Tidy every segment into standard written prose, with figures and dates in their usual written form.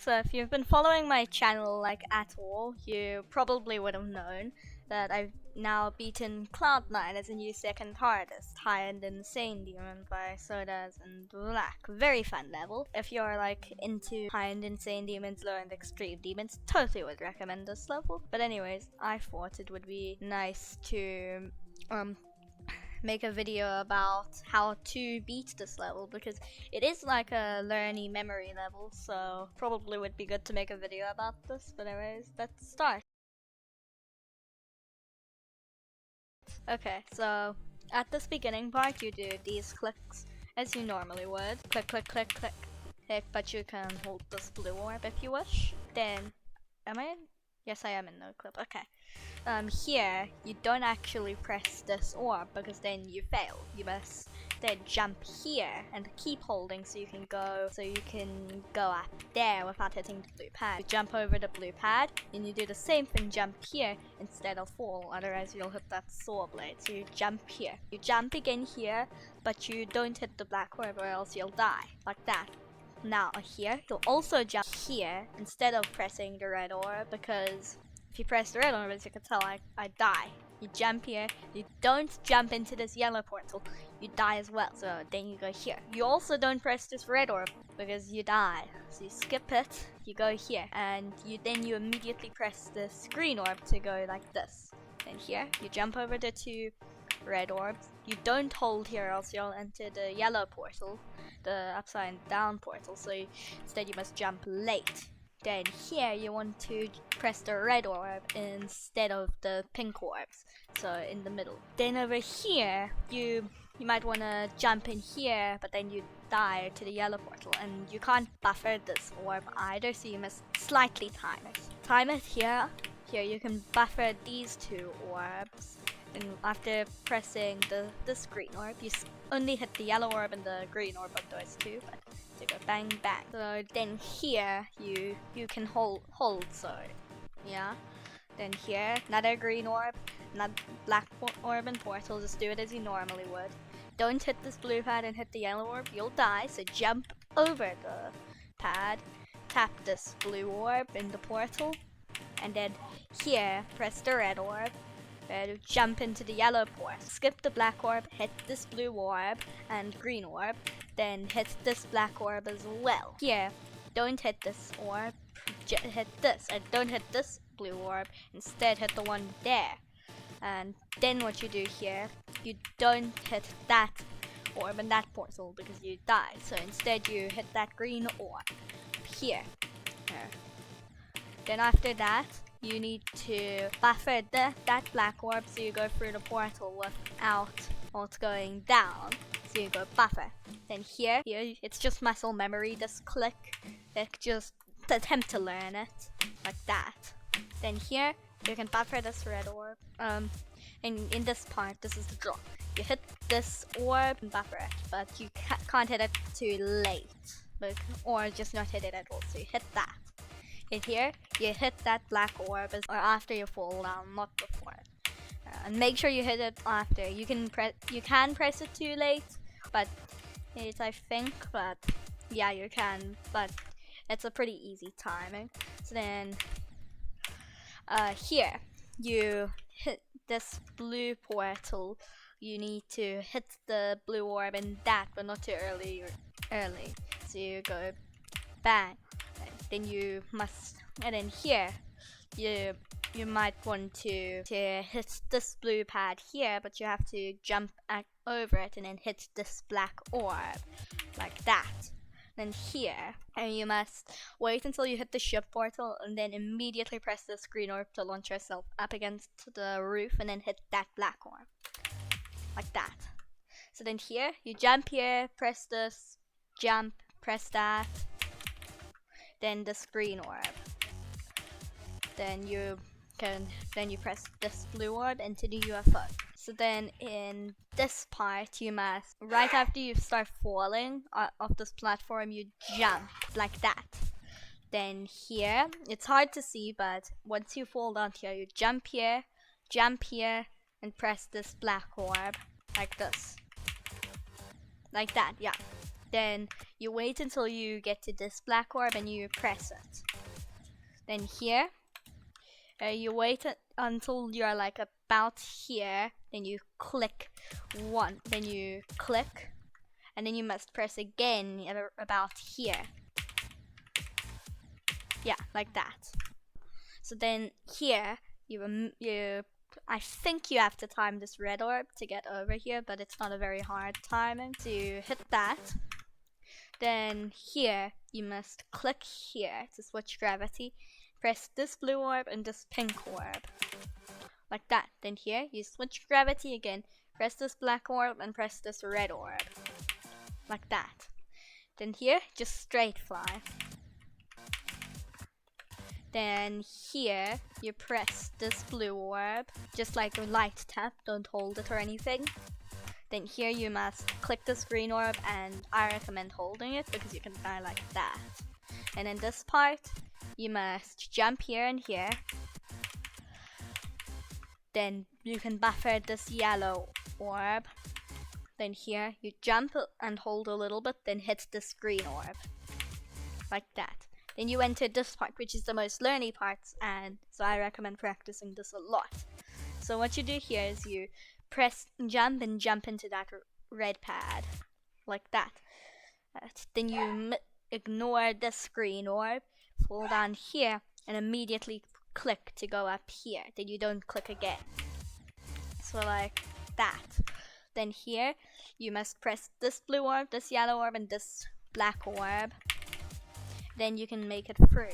So if you've been following my channel like at all, you probably would have known that I've now beaten Cloud9 as a new second hardest, high-end Insane Demon by Sodas and Black. Very fun level. If you're like into high-end Insane Demons, low-end Extreme Demons, totally would recommend this level. But anyways, I thought it would be nice to make a video about how to beat this level, because it is like a learny memory level, so probably would be good to make a video about this. But anyways, let's start. Okay, so at this beginning part you do these clicks as you normally would. Click, click, click, click, click, but you can hold this blue orb if you wish. Then, am I in? Yes, I am in no clip. Okay. Here, you don't actually press this orb because then you fail. You must then jump here and keep holding so you can go up there without hitting the blue pad. You jump over the blue pad and you do the same thing, jump here instead of fall, otherwise you'll hit that saw blade. So you jump here. You jump again here, but you don't hit the black orb or else you'll die. Like that. Now here, you'll also jump here instead of pressing the red orb, because if you press the red orb, as you can tell, I die. You jump here, you don't jump into this yellow portal, you die as well. So then you go here. You also don't press this red orb because you die. So you skip it, you go here, and then you immediately press this green orb to go like this. Then here, you jump over the two red orbs. You don't hold here, else you'll enter the yellow portal, the upside down portal. So instead you must jump late. Then here you want to press the red orb instead of the pink orbs, so in the middle. Then over here you might want to jump in here, but then you die to the yellow portal, and you can't buffer this orb either, so you must slightly time it. Time it here. Here you can buffer these two orbs, and after pressing this green orb, you only hit the yellow orb and the green orb of those two, but to go bang bang. So then here you can hold, so yeah. Then here, another green orb, another black orb and portal. Just do it as you normally would. Don't hit this blue pad and hit the yellow orb, you'll die. So jump over the pad, tap this blue orb in the portal, and then here press the red orb. Jump into the yellow portal. Skip the black orb, hit this blue orb and green orb, then hit this black orb as well. Here, don't hit this orb, hit this, and don't hit this blue orb, instead hit the one there. And then what you do here, you don't hit that orb and that portal because you die, so instead you hit that green orb here. Then after that, you need to buffer that black orb, so you go through the portal without going down. So you go buffer. Then here it's just muscle memory, this click, just attempt to learn it, like that. Then here, you can buffer this red orb. In this part, this is the drop. You hit this orb and buffer it, but you can't hit it too late, or just not hit it at all, so you hit that. In here, you hit that black orb or after you fall down, not before. And make sure you hit it after. You can press it too late, but I think, but yeah, you can, but it's a pretty easy timing. So then, here, you hit this blue portal. You need to hit the blue orb in that, but not too early. So you go bang. Then you must, and then here, you might want to hit this blue pad here, but you have to jump over it and then hit this black orb, like that. Then here, and you must wait until you hit the ship portal and then immediately press this green orb to launch yourself up against the roof and then hit that black orb, like that. So then here, you jump here, press this, jump, press that, then this green orb. Then you press this blue orb into the UFO. So then in this part, you must, right after you start falling off this platform, you jump like that. Then here, it's hard to see, but once you fall down here, you jump here, and press this black orb like this. Like that, yeah. Then you wait until you get to this black orb and you press it. Then here, you wait until you're like about here. Then you click one. Then you click, and then you must press again at about here. Yeah, like that. So then here, I think you have to time this red orb to get over here, but it's not a very hard timing. So you hit that. Then here, you must click here to switch gravity. Press this blue orb and this pink orb. Like that. Then here, you switch gravity again. Press this black orb and press this red orb. Like that. Then here, just straight fly. Then here, you press this blue orb, just like a light tap, don't hold it or anything. Then here you must click this green orb, and I recommend holding it because you can die like that. And in this part, you must jump here and here. Then you can buffer this yellow orb. Then here, you jump and hold a little bit, then hit this green orb. Like that. Then you enter this part, which is the most learny part, and so I recommend practicing this a lot. So what you do here is you press jump and jump into that red pad, like that. Then you ignore this green orb, fall down here, and immediately click to go up here. Then you don't click again. So like that. Then here, you must press this blue orb, this yellow orb, and this black orb. Then you can make it through.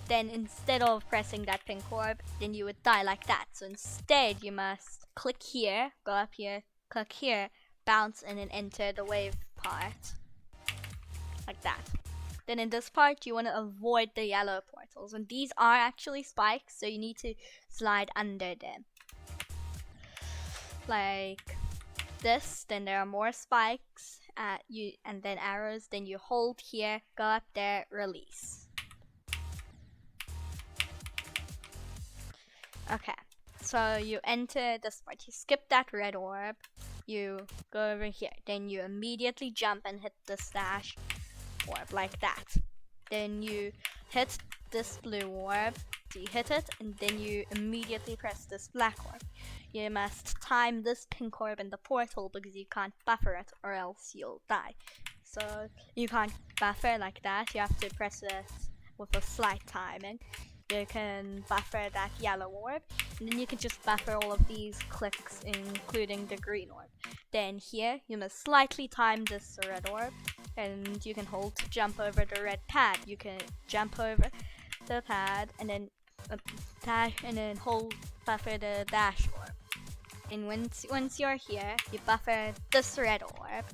Then instead of pressing that pink orb, then you would die like that. So instead you must click here, go up here, click here, bounce, and then enter the wave part. Like that. Then in this part you want to avoid the yellow portals, and these are actually spikes, so you need to slide under them. Like this, then there are more spikes. And then arrows, then you hold here, go up there, release. Okay, so you enter this part, you skip that red orb, you go over here, then you immediately jump and hit the stash orb like that. Then you hit this blue orb, so you hit it, and then you immediately press this black orb. You must time this pink orb in the portal because you can't buffer it or else you'll die. So you can't buffer like that, you have to press it with a slight timing. You can buffer that yellow orb, and then you can just buffer all of these clicks, including the green orb. Then here, you must slightly time this red orb, and you can hold to jump over the red pad. You can jump over the pad, and then dash, and then hold, buffer the dash orb. And once you're here, you buffer this red orb,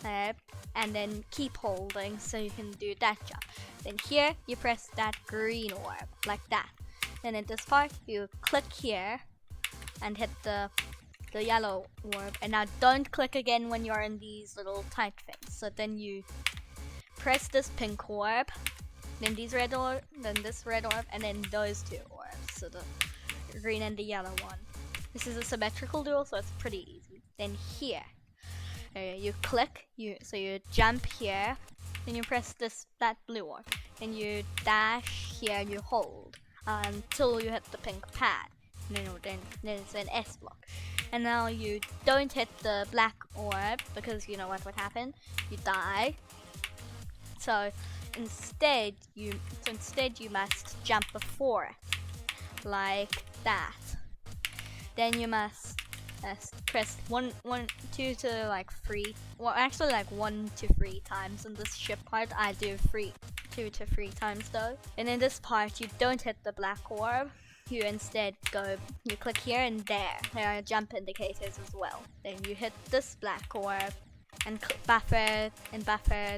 and then keep holding so you can do that jump. Then here, you press that green orb, like that. Then in this part, you click here, and hit the yellow orb. And now don't click again when you're in these little tight things. So then you press this pink orb, then these red orb, then this red orb, and then those two orbs. So the green and the yellow one. This is a symmetrical duel, so it's pretty easy. Then here, you click, so you jump here, then you press that blue orb, then you dash here and you hold until you hit the pink pad. Then it's an S block. And now you don't hit the black orb because you know what would happen? You die. So instead you must jump before it, like that. Then you must press 1, 2 to like 3. Well, actually like 1 to 3 times in this ship part. I do 2 to 3 times though. And in this part, you don't hit the black orb. You instead you click here and there. There are jump indicators as well. Then you hit this black orb and buffer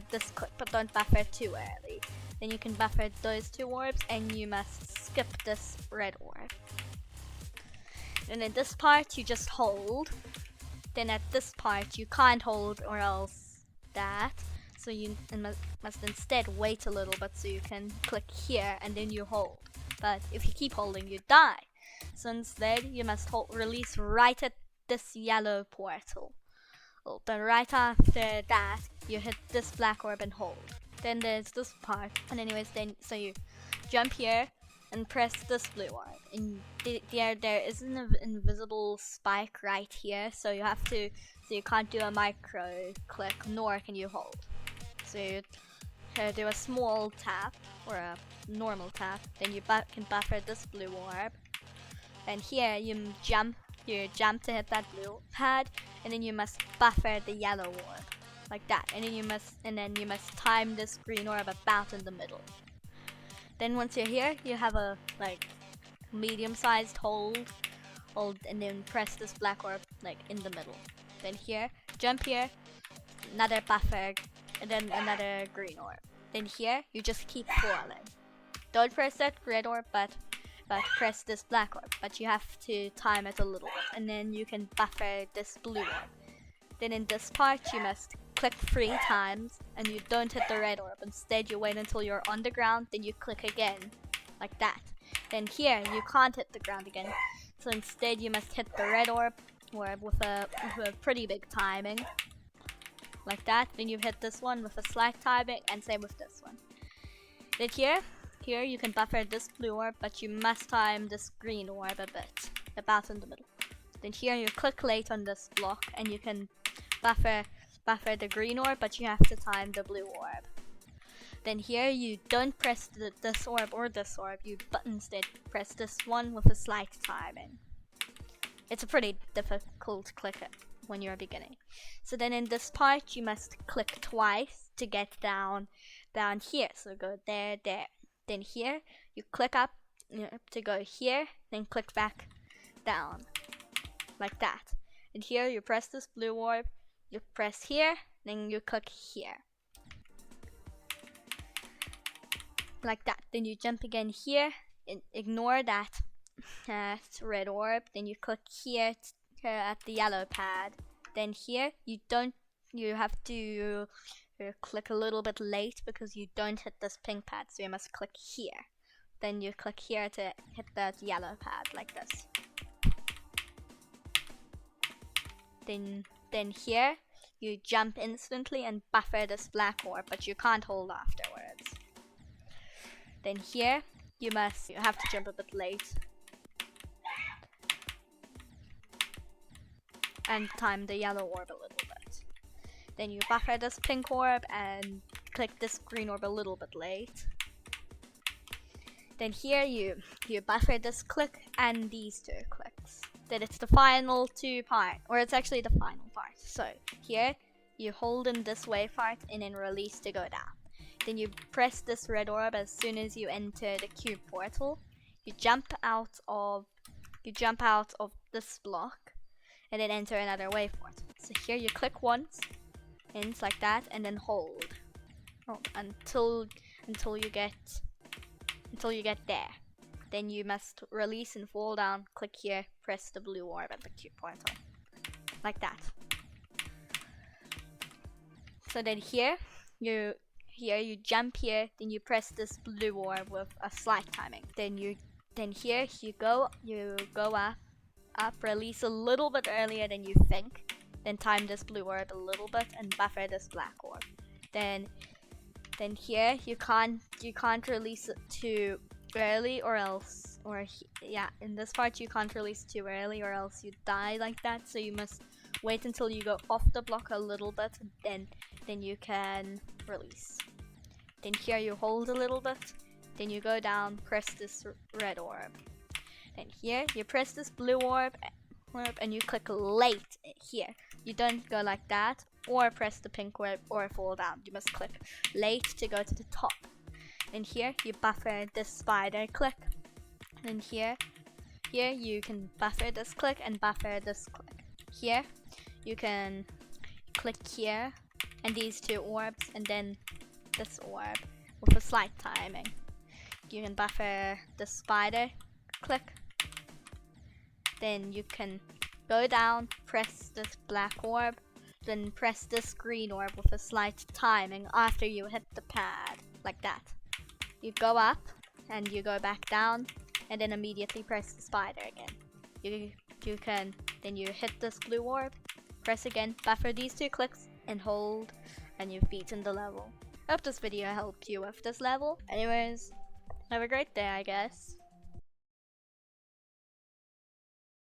this click, but don't buffer too early. Then you can buffer those two orbs, and you must skip this red orb. And in this part, you just hold. Then at this part, you can't hold or else that. So you must instead wait a little bit so you can click here and then you hold. But if you keep holding, you die. So instead, you must release right at this yellow portal. Well, then right after that, you hit this black orb and hold. Then there's this part, and anyways, then so you jump here and press this blue orb, and there is an invisible spike right here, so you can't do a micro click, nor can you hold. So you do a small tap or a normal tap, then you can buffer this blue orb, and here you jump to hit that blue pad, and then you must buffer the yellow orb like that, and then you must time this green orb about in the middle. Then once you're here, you have a like medium-sized hold, and then press this black orb like in the middle. Then here, jump here, another buffer, and then another green orb. Then here, you just keep falling. Don't press that red orb, but press this black orb. But you have to time it a little bit, and then you can buffer this blue orb. Then in this part, you must click 3 times, and you don't hit the red orb. Instead, you wait until you're on the ground, then you click again, like that. Then here, you can't hit the ground again, so instead you must hit the red orb with a pretty big timing, like that. Then you hit this one with a slight timing, and same with this one. Then here you can buffer this blue orb, but you must time this green orb a bit, about in the middle. Then here you click late on this block, and you can buffer the green orb, but you have to time the blue orb. Then here you don't press this orb or this orb, you instead press this one with a slight timing. It's a pretty difficult click when you're beginning. So then in this part you must click twice to get down here. So go there. Then here you click up to go here, then click back down, like that. And here you press this blue orb, you press here, then you click here, like that. Then you jump again here, and ignore that red orb. Then you click here at the yellow pad. Then here you have to click a little bit late because you don't hit this pink pad, so you must click here. Then you click here to hit that yellow pad, like this. Then here you jump instantly and buffer this black orb, but you can't hold afterwards. Then here you have to jump a bit late and time the yellow orb a little bit. Then you buffer this pink orb and click this green orb a little bit late. Then here you buffer this click and these 2 clicks. Then it's the final 2 part, or it's actually the final part. So here you hold in this wave part and then release to go down. Then you press this red orb as soon as you enter the cube portal. You jump out of this block and then enter another wave portal. So here you click once, and it's like that, and then hold until you get there. Then you must release and fall down, click here, press the blue orb at the cube portal, like that. So then here you jump here, then you press this blue orb with a slight timing. Then here you go up, release a little bit earlier than you think, then time this blue orb a little bit and buffer this black orb. Then here you can't release it too early, in this part you can't release too early or else you die like that. So you must wait until you go off the block a little bit, and then you can release. Then here you hold a little bit, then you go down, press this red orb. Then here you press this blue orb and you click late here. You don't go like that or press the pink orb or fall down. You must click late to go to the top. And here you buffer this spider click. And here you can buffer this click and buffer this click. Here you can click here and these 2 orbs and then this orb with a slight timing. You can buffer the spider click. Then you can go down, press this black orb, then press this green orb with a slight timing after you hit the pad, like that. You go up and you go back down and then immediately press the spider again. Then you hit this blue orb, press again, buffer these 2 clicks and hold and you've beaten the level. I hope this video helped you with this level. Anyways, have a great day, I guess.